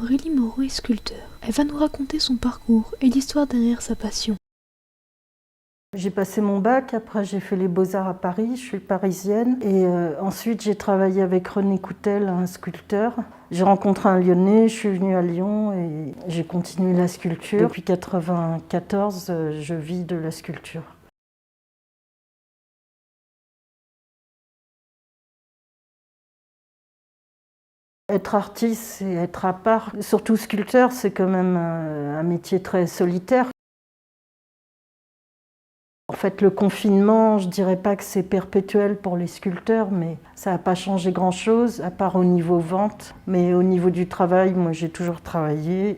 Aurélie Moreau est sculpteur. Elle va nous raconter son parcours et l'histoire derrière sa passion. J'ai passé mon bac, après j'ai fait les Beaux-Arts à Paris, je suis parisienne. Et ensuite j'ai travaillé avec René Coutel, un sculpteur. J'ai rencontré un Lyonnais, je suis venue à Lyon et j'ai continué la sculpture. Depuis 1994, je vis de la sculpture. Être artiste, c'est être à part. Surtout sculpteur, c'est quand même un métier très solitaire. En fait, le confinement, je dirais pas que c'est perpétuel pour les sculpteurs, mais ça n'a pas changé grand-chose, à part au niveau vente. Mais au niveau du travail, moi j'ai toujours travaillé.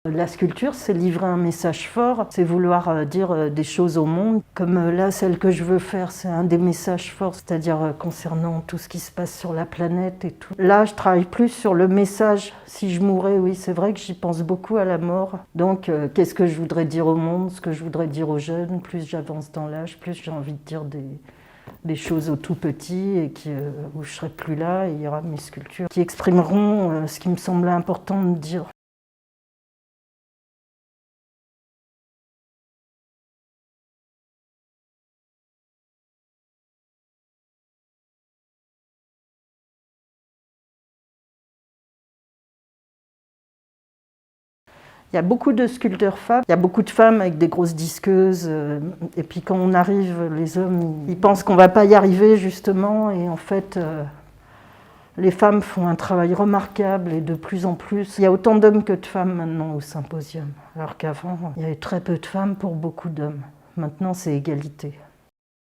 La sculpture, c'est livrer un message fort, c'est vouloir dire des choses au monde. Comme là, celle que je veux faire, c'est un des messages forts, c'est-à-dire concernant tout ce qui se passe sur la planète et tout. Là, je travaille plus sur le message. Si je mourais, oui, c'est vrai que j'y pense beaucoup à la mort. Donc, qu'est-ce que je voudrais dire au monde, ce que je voudrais dire aux jeunes. Plus j'avance dans l'âge, plus j'ai envie de dire des choses aux tout petits et où je serai plus là. Et il y aura mes sculptures qui exprimeront ce qui me semblait important de dire. Il y a beaucoup de sculpteurs femmes, il y a beaucoup de femmes avec des grosses disqueuses. Et puis quand on arrive, les hommes, ils pensent qu'on ne va pas y arriver justement. Et en fait, les femmes font un travail remarquable et de plus en plus. Il y a autant d'hommes que de femmes maintenant au symposium. Alors qu'avant, il y avait très peu de femmes pour beaucoup d'hommes. Maintenant, c'est égalité.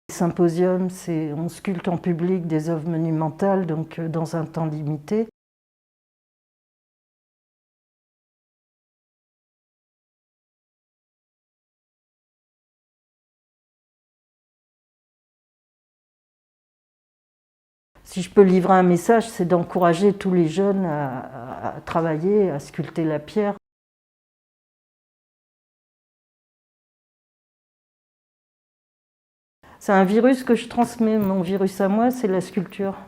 Le symposium, on sculpte en public des œuvres monumentales, donc dans un temps limité. Si je peux livrer un message, c'est d'encourager tous les jeunes à travailler, à sculpter la pierre. C'est un virus que je transmets, mon virus à moi, c'est la sculpture.